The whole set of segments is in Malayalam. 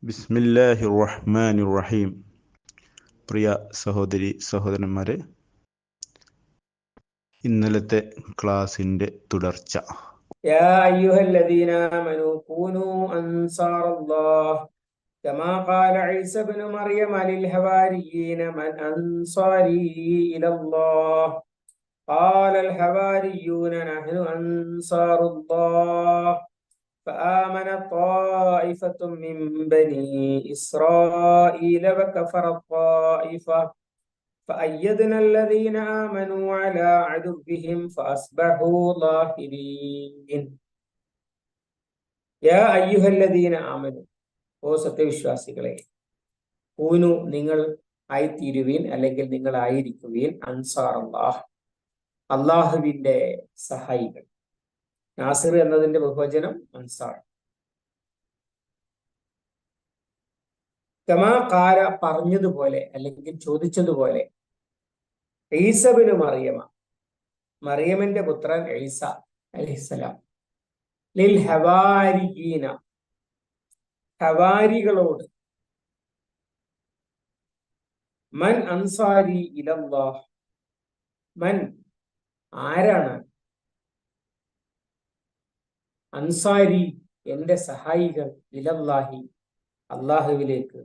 ബിസ്മില്ലാഹിർ റഹ്മാനിർ റഹീം. പ്രിയ സഹോദരി സഹോദരന്മാരെ, ഇന്നലത്തെ ക്ലാസിന്റെ തുടർച്ച. യാ അയ്യുഹല്ലദീന ആമനൂ കൂനൂ അൻസാറല്ലാഹ് കമാ ഖാല ഈസ ഇബ്നു മറിയം ലിൽ ഹവാരിയീന മൻ അൻസാരി ഇലല്ലാഹ് ഖാല അൽ ഹവാരിയൂന നഹ്നു അൻസാറുല്ലാഹ് فآمن طائفة من بني إسرائيل وكفر الطائفة فأيدنا الذين آمنوا على عدوهم فأصبحوا ظاهرين. യാ അയ്യുഹല്ലദീന ആമനു, ഓ സത്യവിശ്വാസികളെ, കൂനു നിങ്ങൾ ആയിത്തീരുവീൻ, അല്ലെങ്കിൽ നിങ്ങൾ ആയിരിക്കുവീൻ, അൻസാർ അല്ലാഹ്, അള്ളാഹുവിന്റെ സഹായികൾ. നാസിർ എന്നതിന്റെ ബഹുവചനം അൻസാർ. കമാ ഖാല പറഞ്ഞതുപോലെ, അല്ലെങ്കിൽ ചോദിച്ചതുപോലെ, ഈസ ഇബ്നു മറിയമ, മറിയമിന്റെ പുത്രൻ ഈസ അലൈഹിസ്സലാം, ലിൽ ഹവാരിയീന, ഹവാരികളോട്, മൻ അൻസാരി ഇലല്ലാഹ്, മൻ ആരാണ്, അൻസാരി എന്റെ സഹായികൾ, ഇലല്ലാഹി അള്ളാഹുവിലേക്ക്.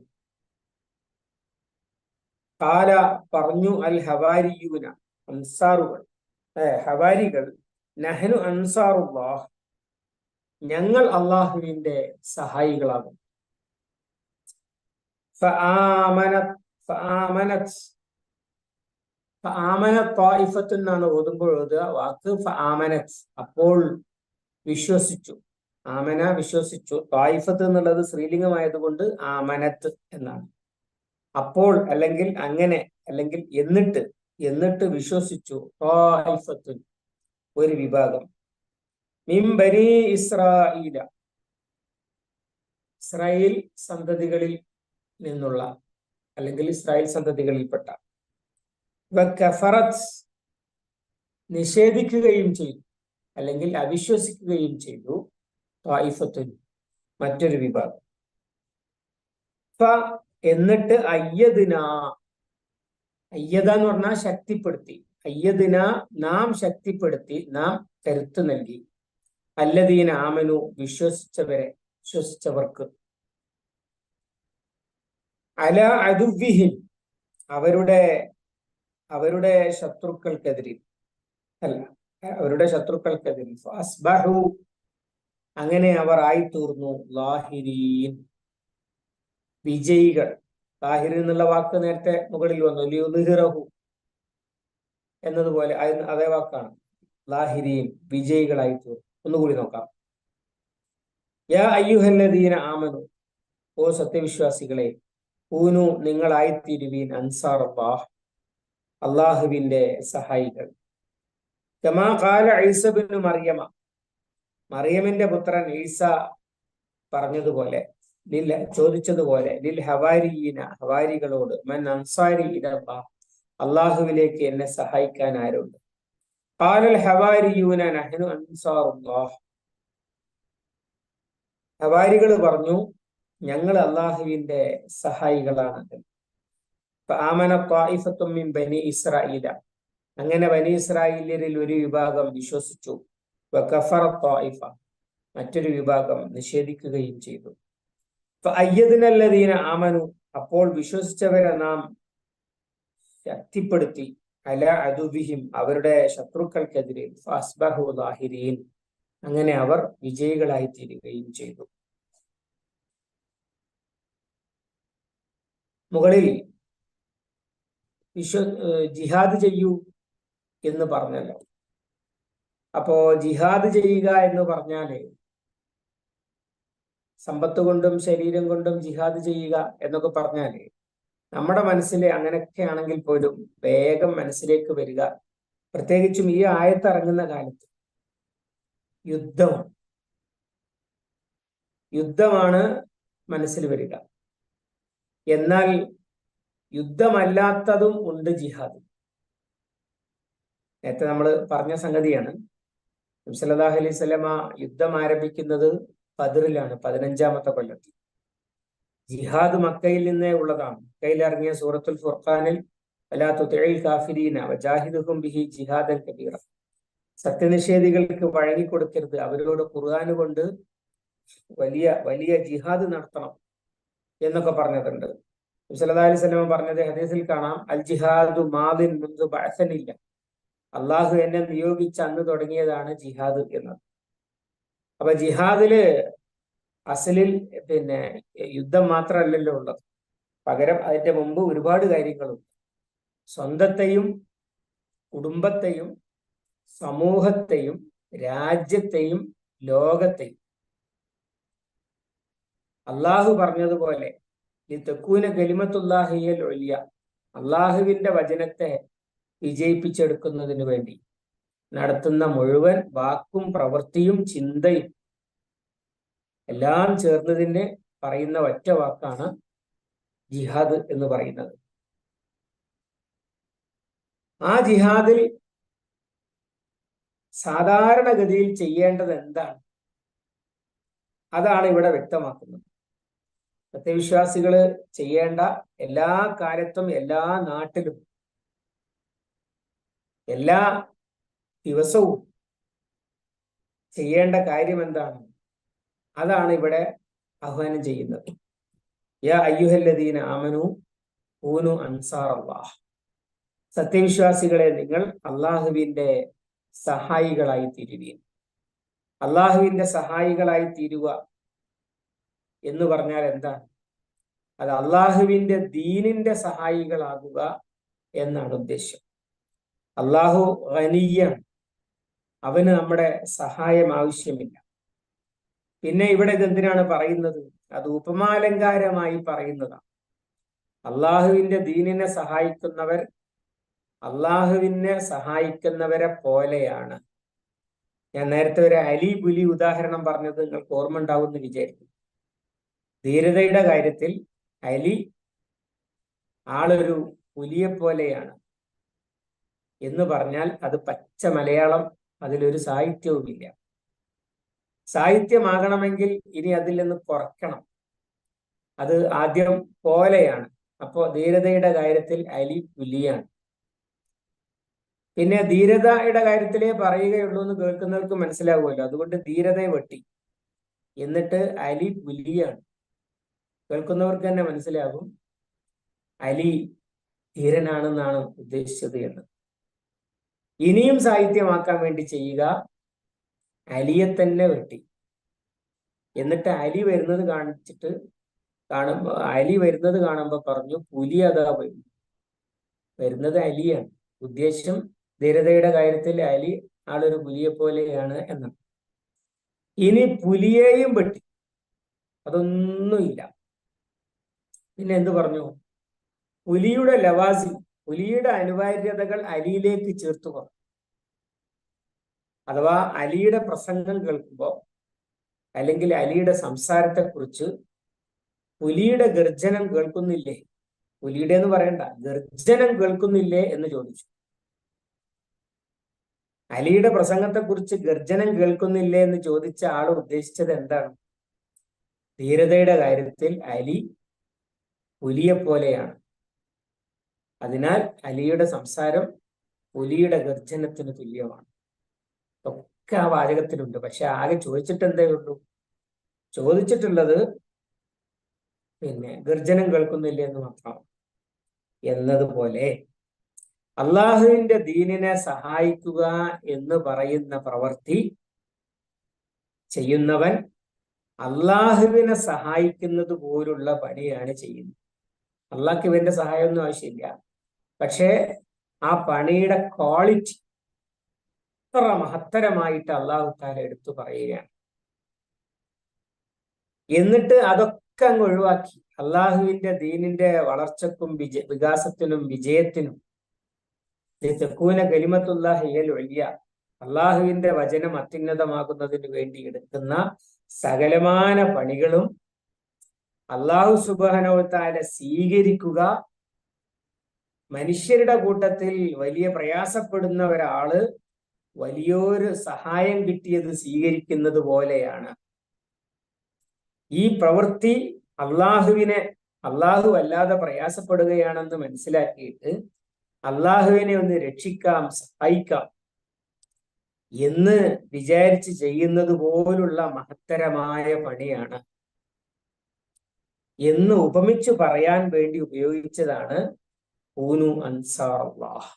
ഖാല പറഞ്ഞു, അൽ ഹവാരിയൂന അൻസാറുകൾ, ഹവാരികൾ, നഹ്നു അൻസാറുല്ലാഹ് ഞങ്ങൾ അള്ളാഹുവിന്റെ സഹായികളാകും. എന്നാണ് ഓതുമ്പോൾ ഓതുക. വാക്ക് ഫആമനത്, അപ്പോൾ വിശ്വസിച്ചു. ആമന വിശ്വസിച്ചു. ത്വായിഫത്ത് എന്നുള്ളത് സ്ത്രീലിംഗമായതുകൊണ്ട് ആമനത്ത് എന്നാണ്. അപ്പോൾ, അല്ലെങ്കിൽ അങ്ങനെ, അല്ലെങ്കിൽ എന്നിട്ട് വിശ്വസിച്ചു. ത്വായിഫത്തുൻ ഒരു വിഭാഗം, മിൻ ബനീ ഇസ്രായീല ഇസ്രായേൽ സന്തതികളിൽ നിന്നുള്ള, അല്ലെങ്കിൽ ഇസ്രായേൽ സന്തതികളിൽപ്പെട്ട, വകഫറത് നിഷേധിക്കുകയും ചെയ്തു, അല്ലെങ്കിൽ അവിശ്വസിക്കുകയും ചെയ്തു, ത്വായിഫത്തുൻ മറ്റൊരു വിഭാഗം. എന്നിട്ട് അയ്യദ്ന, അയ്യദ എന്ന് പറഞ്ഞാൽ ശക്തിപ്പെടുത്തി, അയ്യദ്ന നാം ശക്തിപ്പെടുത്തി, നാം കരുത്ത് നൽകി, അല്ലദീന ആമനു വിശ്വസിച്ചവർക്ക്, അല അദുവ്വിഹിം അവരുടെ ശത്രുക്കൾക്കെതിരെ, അവരുടെ ശത്രുക്കൾക്കെതിരെ, ഫഅസ്ബഹു അങ്ങനെ അവർ ആയിത്തീർന്നു, ലാഹിരീൻ വിജയികൾ. ലാഹിർ എന്നുള്ള വാക്ക് നേരത്തെ മുകളിൽ വന്നു, ലിയുദ്ഹിറഹു എന്നതുപോലെ അതേ വാക്കാണ്. ലാഹിരീൻ വിജയികളായിത്തീർന്നു. ഒന്നുകൂടി നോക്കാം. യാ അയ്യുഹല്ലദീന ആമനു, ഓ സത്യവിശ്വാസികളെ, കൂനു നിങ്ങളായിത്തീരുവീൻ, അൻസാർ അല്ലാഹ് അള്ളാഹുവിന്റെ സഹായികൾ. കമാ ഖാല ഈസ ഇബ്നു മറിയമ, മറിയമിന്റെ പുത്രൻ ഈസ പറഞ്ഞതുപോലെ, ചോദിച്ചതുപോലെ, ലിൽ ഹവാരിയീന ഹവാരികളോട്, മൻ അൻസാരി ഇലല്ലാഹ് അള്ളാഹുവിലേക്ക് എന്നെ സഹായിക്കാൻ ആരുണ്ട്. ഖാലൽ ഹവാരിയൂന നഹ്നു അൻസാറുല്ലാഹ് ഹവാരികൾ പറഞ്ഞു, ഞങ്ങൾ അള്ളാഹുവിന്റെ സഹായികളാണ്. ഫആമന ത്വായിഫത്തും മിൻ ബനി ഇസ്രായീല അങ്ങനെ ബനി ഇസ്രായേലിൽ ഒരു വിഭാഗം വിശ്വസിച്ചു. വകഫറ ത്വായിഫ മറ്റൊരു വിഭാഗം നിഷേധിക്കുകയും ചെയ്തു. ഫഅയ്യദ്നല്ലദീന ആമനു അപ്പോൾ വിശ്വസിച്ചവരെ നാം ശക്തിപ്പെടുത്തി, അല അദുബിഹിം അവരുടെ ശത്രുക്കൾക്കെതിരെ, ഫഅസ്ബഹു ളാഹിരീൻ അങ്ങനെ അവർ വിജയികളായി തീരുകയും ചെയ്തു. മുകളിൽ ജിഹാദ് ചെയ്യൂ എന്ന് പറഞ്ഞല്ലോ. അപ്പോ ജിഹാദ് ചെയ്യുക എന്ന് പറഞ്ഞാല് സമ്പത്ത് കൊണ്ടും ശരീരം കൊണ്ടും ജിഹാദ് ചെയ്യുക എന്നൊക്കെ പറഞ്ഞാല് നമ്മുടെ മനസ്സിൽ അങ്ങനെയൊക്കെ ആണെങ്കിൽ പോലും വേഗം മനസ്സിലേക്ക് വരിക, പ്രത്യേകിച്ചും ഈ ആയത്ത് ഇറങ്ങുന്ന കാലത്ത്, യുദ്ധമാണ് മനസ്സിൽ വരിക. എന്നാൽ യുദ്ധമല്ലാത്തതും ഉണ്ട് ജിഹാദ്. നേരത്തെ നമ്മൾ പറഞ്ഞ സംഗതിയാണ്. നബി സല്ലല്ലാഹു അലൈഹി വസല്ലമ യുദ്ധം ആരംഭിക്കുന്നത് ബദറിലാണ്, 15-ാമത്തെ കൊല്ലത്തിൽ. ജിഹാദ് മക്കയിൽ നിന്നേ ഉള്ളതാണ്. മക്കയിൽ ഇറങ്ങിയ സൂറത്തുൽ ഫുർഖാനിൽ വലാ തുതിഇൽ കാഫിരീന വജാഹിദുഹും ബിഹി ജിഹാദൻ കബീറ, സത്യനിഷേധികൾക്ക് വഴങ്ങിക്കൊടുക്കരുത്, അവരോട് ഖുർആൻ കൊണ്ട് വലിയ വലിയ ജിഹാദ് നടത്തണം എന്നൊക്കെ പറഞ്ഞിട്ടുണ്ട്. സല്ലല്ലാഹു അലൈഹി വസല്ലം പറഞ്ഞത് ഹദീസിൽ കാണാം, അൽ ജിഹാദു മാദിൻ മുൻദു ബഅസനില്ല, അള്ളാഹു എന്നെ നിയോഗിച്ച അന്ന് തുടങ്ങിയതാണ് ജിഹാദ് എന്നത്. അപ്പൊ ജിഹാദില് അസലിൽ യുദ്ധം മാത്രമല്ലല്ലോ ഉള്ളത്, പകരം അതിന്റെ മുമ്പ് ഒരുപാട് കാര്യങ്ങളുണ്ട്. സ്വന്തത്തെയും കുടുംബത്തെയും സമൂഹത്തെയും രാജ്യത്തെയും ലോകത്തെയും അള്ളാഹു പറഞ്ഞതുപോലെ ലിതകൂന കലിമത്തുല്ലാഹി ഹിയൽ ഉലിയ, അള്ളാഹുവിന്റെ വചനത്തെ വിജയിപ്പിച്ചെടുക്കുന്നതിന് വേണ്ടി നടത്തുന്ന മുഴുവൻ വാക്കും പ്രവൃത്തിയും ചിന്തയും എല്ലാം ചേർന്നതിന് പറയുന്ന ഒറ്റ വാക്കാണ് ജിഹാദ് എന്ന് പറയുന്നത്. ആ ജിഹാദിൽ സാധാരണഗതിയിൽ ചെയ്യേണ്ടത് എന്താണ്, അതാണ് ഇവിടെ വ്യക്തമാക്കുന്നത്. സത്യവിശ്വാസികള് ചെയ്യേണ്ട എല്ലാ കാലത്തും എല്ലാ നാട്ടിലും എല്ലാ ദിവസവും ചെയ്യേണ്ട കാര്യം എന്താണ്, അതാണ് ഇവിടെ ആഹ്വാനം ചെയ്യുന്നത്. യാ അയ്യുഹല്ലദീന ആമനു കൂനു അൻസാർ അല്ലാഹ്, സത്യവിശ്വാസികളെ നിങ്ങൾ അള്ളാഹുവിന്റെ സഹായികളായി തീരുവീൻ. അള്ളാഹുവിന്റെ സഹായികളായി തീരുക എന്ന് പറഞ്ഞാൽ എന്താണ്? അത് അള്ളാഹുവിന്റെ ദീനിന്റെ സഹായികളാകുക എന്നാണ് ഉദ്ദേശ്യം. അള്ളാഹു ഗനിയ്യാണ്, അവന് നമ്മുടെ സഹായം ആവശ്യമില്ല. പിന്നെ ഇവിടെ ഇതെന്തിനാണ് പറയുന്നത്? അത് ഉപമാലങ്കാരമായി പറയുന്നതാണ്. അള്ളാഹുവിന്റെ ദീനിനെ സഹായിക്കുന്നവർ അള്ളാഹുവിനെ സഹായിക്കുന്നവരെ പോലെയാണ്. ഞാൻ നേരത്തെ ഒരു അലി പുലി ഉദാഹരണം പറഞ്ഞത് നിങ്ങൾക്ക് ഓർമ്മ ഉണ്ടാവുമെന്ന് വിചാരിക്കും. ധീരതയുടെ കാര്യത്തിൽ അലി ആളൊരു പുലിയെ പോലെയാണ് എന്ന് പറഞ്ഞാൽ അത് പച്ച മലയാളം, അതിലൊരു സാഹിത്യവുമില്ല. സാഹിത്യമാകണമെങ്കിൽ ഇനി അതിൽ നിന്ന് കുറയ്ക്കണം. അത് ആദ്യം പോലെയാണ്. അപ്പോ ധീരതയുടെ കാര്യത്തിൽ അലി പുലിയാണ്. പിന്നെ ധീരതയുടെ കാര്യത്തിലേ പറയുകയുള്ളൂ എന്ന് കേൾക്കുന്നവർക്ക് മനസ്സിലാവുമല്ലോ, അതുകൊണ്ട് ധീരതയെ വെട്ടി, എന്നിട്ട് അലി പുലിയാണ്. കേൾക്കുന്നവർക്ക് തന്നെ മനസ്സിലാകും അലി ധീരനാണെന്നാണ് ഉദ്ദേശിച്ചത് എന്ന്. ഇനിയും സാഹിത്യമാക്കാൻ വേണ്ടി ചെയ്യുക, അലിയെ തന്നെ വെട്ടി, എന്നിട്ട് അലി വരുന്നത് കാണുമ്പോ പറഞ്ഞു പുലി അതാ വരുന്നത് അലിയാണ്. ഉദ്ദേശം ധീരതയുടെ കാര്യത്തിൽ അലി ആളൊരു പുലിയെ പോലെയാണ് എന്നാണ്. ഇനി പുലിയെയും വെട്ടി, അതൊന്നുമില്ല. പിന്നെ എന്ത് പറഞ്ഞു? പുലിയുടെ ലവാസി, പുലിയുടെ അനിവാര്യതകൾ അലിയിലേക്ക് ചേർത്തു പറഞ്ഞു. അഥവാ അലിയുടെ പ്രസംഗം കേൾക്കുമ്പോൾ അല്ലെങ്കിൽ അലിയുടെ സംസാരത്തെക്കുറിച്ച് പുലിയുടെ ഗർജനം കേൾക്കുന്നില്ലേ, പുലിയുടെ എന്ന് പറയണ്ട, ഗർജനം കേൾക്കുന്നില്ലേ എന്ന് ചോദിച്ചു. അലിയുടെ പ്രസംഗത്തെക്കുറിച്ച് ഗർജനം കേൾക്കുന്നില്ലേ എന്ന് ചോദിച്ച ആൾ ഉദ്ദേശിച്ചത് എന്താണ്? ധീരതയുടെ കാര്യത്തിൽ അലി പുലിയെ പോലെയാണ്, അതിനാൽ അലിയുടെ സംസാരം പുലിയുടെ ഗർജനത്തിന് തുല്യമാണ്. ഒക്കെ ആ വാചകത്തിലുണ്ട്. പക്ഷെ ആകെ ചോദിച്ചിട്ട് എന്തേ ഉള്ളൂ? ചോദിച്ചിട്ടുള്ളത് ഗർജനം കേൾക്കുന്നില്ല എന്ന് മാത്രമാണ്. എന്നതുപോലെ അള്ളാഹുവിന്റെ ദീനിനെ സഹായിക്കുക എന്ന് പറയുന്ന പ്രവൃത്തി ചെയ്യുന്നവൻ അള്ളാഹുവിനെ സഹായിക്കുന്നത് പോലുള്ള പണിയാണ് ചെയ്യുന്നത്. അള്ളാഹ്ക്ക് ഇവന്റെ സഹായമൊന്നും ആവശ്യമില്ല, പക്ഷേ ആ പണിയുടെ ക്വാളിറ്റി അത്ര മഹത്തരമായിട്ട് അള്ളാഹു താല എടുത്തു പറയുകയാണ്. എന്നിട്ട് അതൊക്കെ അങ്ങ് ഒഴിവാക്കി അള്ളാഹുവിന്റെ ദീനിന്റെ വളർച്ചക്കും വികാസത്തിനും വിജയത്തിനും തെക്കൂന കലിമത്തുല്ലാഹി ഹിയൽ ഉലിയ, അള്ളാഹുവിന്റെ വചനം അത്യുന്നതമാകുന്നതിന് വേണ്ടി എടുക്കുന്ന സകലമാന പണികളും അള്ളാഹു സുബ്ഹാനഹു വ തആല സ്വീകരിക്കുക, മനുഷ്യരുടെ കൂട്ടത്തിൽ വലിയ പ്രയാസപ്പെടുന്ന ഒരാള് വലിയൊരു സഹായം കിട്ടിയത് സ്വീകരിക്കുന്നത് പോലെയാണ്. ഈ പ്രവൃത്തി അള്ളാഹു അല്ലാതെ പ്രയാസപ്പെടുകയാണെന്ന് മനസ്സിലാക്കിയിട്ട് അള്ളാഹുവിനെ ഒന്ന് രക്ഷിക്കാം, സഹായിക്കാം എന്ന് വിചാരിച്ച് ചെയ്യുന്നത് പോലുള്ള മഹത്തരമായ പണിയാണ് എന്ന് ഉപമിച്ചു പറയാൻ വേണ്ടി ഉപയോഗിച്ചതാണ് ഊനു അൻസാർ അല്ലാഹ്,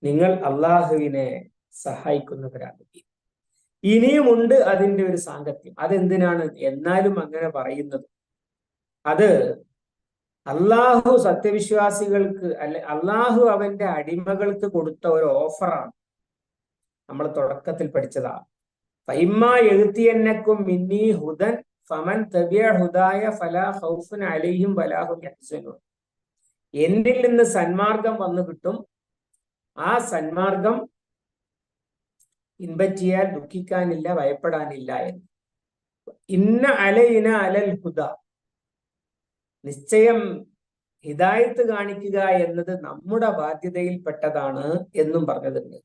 നിങ്ങൾ അള്ളാഹുവിനെ സഹായിക്കുന്നവരാകുക. ഇനിയുമുണ്ട് അതിന്റെ ഒരു സാങ്കത്യം. അതെന്തിനാണ് എന്നാലും അങ്ങനെ പറയുന്നത്? അത് അള്ളാഹു സത്യവിശ്വാസികൾക്ക് അള്ളാഹു അവന്റെ അടിമകൾക്ക് കൊടുത്ത ഒരു ഓഫറാണ്. നമ്മൾ തുടക്കത്തിൽ പഠിച്ചതാ, ഫൈമ്മാ യഅ്തിയന്നക്കും മിന്നീ ഹുദൻ ഫമൻ തബിഅ ഹുദായ ഫലാ ഖൗഫുൻ അലൈഹിം വലാ ഹും യഹ്സനൂൻ. എന്നിൽ നിന്ന് സന്മാർഗം വന്നു കിട്ടും, ആ സന്മാർഗം പിൻപറ്റിയാൽ ദുഃഖിക്കാനില്ല, ഭയപ്പെടാനില്ല എന്ന്. ഇന്ന അലൈന അലൽ ഹുദ, നിശ്ചയം ഹിദായത്ത് കാണിക്കുക എന്നത് നമ്മുടെ ബാധ്യതയിൽപ്പെട്ടതാണ് എന്നും പറഞ്ഞതുണ്ട്.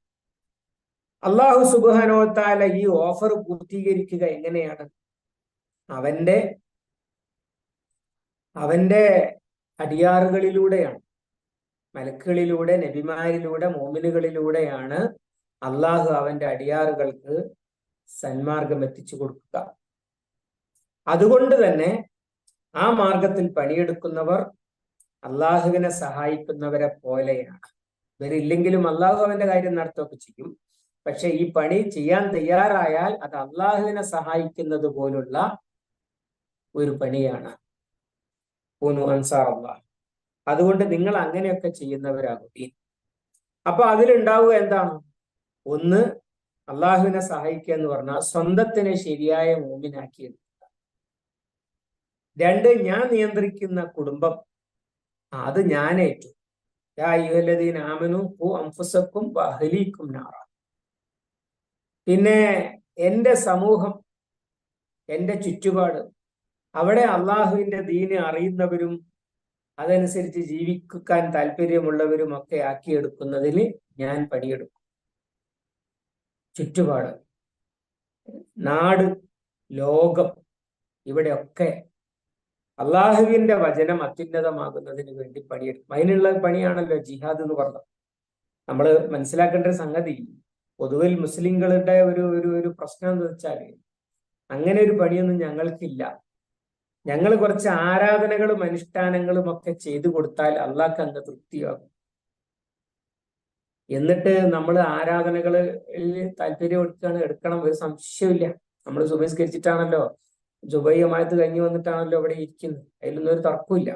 അള്ളാഹു സുബ്ഹാനഹു വ തആല ഈ ഓഫർ പൂർത്തീകരിക്കുക എങ്ങനെയാണ്? അവന്റെ അടിയാറുകളിലൂടെയാണ്, മലക്കുകളിലൂടെ, നബിമാരിലൂടെ, മോമിനുകളിലൂടെയാണ് അള്ളാഹു അവന്റെ അടിയാറുകൾക്ക് സന്മാർഗം എത്തിച്ചു കൊടുക്കുക. അതുകൊണ്ട് തന്നെ ആ മാർഗത്തിൽ പണിയെടുക്കുന്നവർ അള്ളാഹുവിനെ സഹായിക്കുന്നവരെ പോലെയാണ്. ഇവരില്ലെങ്കിലും അള്ളാഹു അവന്റെ കാര്യം നടത്തുകയൊക്കെ ചെയ്യും. പക്ഷെ ഈ പണി ചെയ്യാൻ തയ്യാറായാൽ അത് അള്ളാഹുവിനെ സഹായിക്കുന്നത് പോലുള്ള ഒരു പണിയാണ് ഊനു അൻസാർ അല്ലാഹ്. അതുകൊണ്ട് നിങ്ങൾ അങ്ങനെയൊക്കെ ചെയ്യുന്നവരാകുക. അപ്പൊ അതിലുണ്ടാവുക എന്താണ്? ഒന്ന്, അള്ളാഹുവിനെ സഹായിക്കുക എന്ന് പറഞ്ഞാൽ സ്വന്തത്തിനെ ശരിയായ മോമിനാക്കിയെടുക്കുക. രണ്ട്, ഞാൻ നിയന്ത്രിക്കുന്ന കുടുംബം അത് ഞാനേറ്റു. യാ അയ്യുഹല്ലദീന ആമനൂ ഖൂ അൻഫുസക്കും വഅഹ്ലീകും നാറ. പിന്നെ എൻ്റെ സമൂഹം, എൻ്റെ ചുറ്റുപാട്, അവിടെ അള്ളാഹുവിന്റെ ദീന് അറിയുന്നവരും അതനുസരിച്ച് ജീവിക്കാൻ താല്പര്യമുള്ളവരും ഒക്കെ ആക്കിയെടുക്കുന്നതിൽ ഞാൻ പണിയെടുക്കും. ചുറ്റുപാട്, നാട്, ലോകം, ഇവിടെയൊക്കെ അള്ളാഹുവിന്റെ വചനം അത്യുന്നതമാകുന്നതിന് വേണ്ടി പണിയെടുക്കും. അതിനുള്ള പണിയാണല്ലോ ജിഹാദ് എന്ന് പറഞ്ഞത്. നമ്മൾ മനസ്സിലാക്കേണ്ട ഒരു സംഗതി, പൊതുവിൽ മുസ്ലിങ്ങളുടെ ഒരു പ്രശ്നം എന്ന് വെച്ചാൽ അങ്ങനെ ഒരു പണിയൊന്നും ഞങ്ങൾക്കില്ല. ഞങ്ങൾ കുറച്ച് ആരാധനകളും അനുഷ്ഠാനങ്ങളും ഒക്കെ ചെയ്തു കൊടുത്താൽ അള്ളാഹ്ക്ക് അങ്ങ് തൃപ്തിയാകും. എന്നിട്ട് നമ്മൾ ആരാധനകളിൽ താല്പര്യം എടുക്കണം, ഒരു സംശയമില്ല. നമ്മൾ സുബഹിസ്കരിച്ചിട്ടാണല്ലോ, ജുബൈയമായത് കഴിഞ്ഞു വന്നിട്ടാണല്ലോ ഇവിടെ ഇരിക്കുന്നത്, അതിലൊന്നും ഒരു തർക്കമില്ല.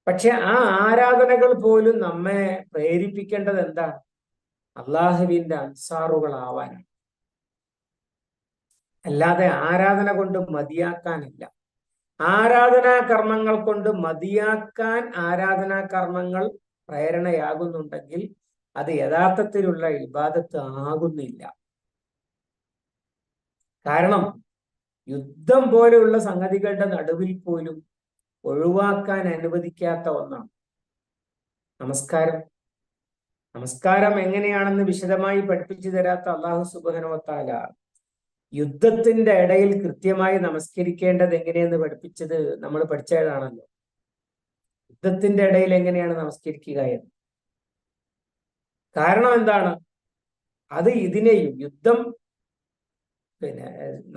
പക്ഷെ ആ ആരാധനകൾ പോലും നമ്മെ പ്രേരിപ്പിക്കേണ്ടത് എന്താണ്? അള്ളാഹുവിന്റെ അൻസാറുകളാവാനാണ്. അല്ലാതെ ആരാധന കൊണ്ട് മതിയാക്കാനില്ല. ആരാധനാ കർമ്മങ്ങൾ കൊണ്ട് മതിയാക്കാൻ ആരാധനാ കർമ്മങ്ങൾ പ്രേരണയാകുന്നുണ്ടെങ്കിൽ അത് യഥാർത്ഥത്തിലുള്ള ഇബാദത്ത് ആകുന്നില്ല. കാരണം യുദ്ധം പോലെയുള്ള സംഗതികളുടെ നടുവിൽ പോലും ഒഴിവാക്കാൻ അനുവദിക്കാത്ത ഒന്നാണ് നമസ്കാരം. നമസ്കാരം എങ്ങനെയാണെന്ന് വിശദമായി പഠിപ്പിച്ചു തരാത്ത അള്ളാഹു സുബ്ഹാനഹു വ തആല യുദ്ധത്തിന്റെ ഇടയിൽ കൃത്യമായി നമസ്കരിക്കേണ്ടത് എങ്ങനെയെന്ന് പഠിപ്പിച്ചത് നമ്മൾ പഠിച്ചതാണല്ലോ. യുദ്ധത്തിന്റെ ഇടയിൽ എങ്ങനെയാണ് നമസ്കരിക്കുക എന്ന്. കാരണം എന്താണ്? അത് ഇതിനെയും യുദ്ധം,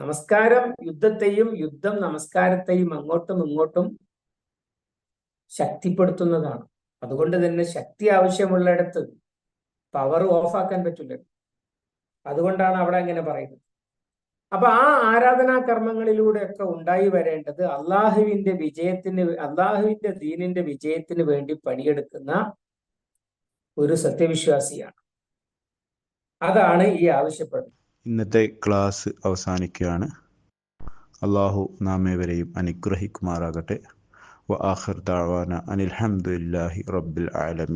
നമസ്കാരം യുദ്ധത്തെയും യുദ്ധം നമസ്കാരത്തെയും അങ്ങോട്ടും ഇങ്ങോട്ടും ശക്തിപ്പെടുത്തുന്നതാണ്. അതുകൊണ്ട് തന്നെ ശക്തി ആവശ്യമുള്ളിടത്ത് പവർ ഓഫാക്കാൻ പറ്റില്ല. അതുകൊണ്ടാണ് അവിടെ അങ്ങനെ പറയുന്നത്. അപ്പൊ ആ ആരാധനാ കർമ്മങ്ങളിലൂടെയൊക്കെ ഉണ്ടായി വരേണ്ടത് അള്ളാഹുവിന്റെ ദീനിന്റെ വിജയത്തിന് വേണ്ടി പണിയെടുക്കുന്ന ഒരു സത്യവിശ്വാസിയാണ്. അതാണ് ഈ ആവശ്യപ്പെടുന്നത്. ഇന്നത്തെ ക്ലാസ് അവസാനിക്കുകയാണ്. അള്ളാഹു നാമേവരെയും അനുഗ്രഹിക്കുമാറാകട്ടെ. വ ആഖിർ ദഅവാന അനിൽ ഹംദുലില്ലാഹി റബ്ബിൽ ആലമീൻ.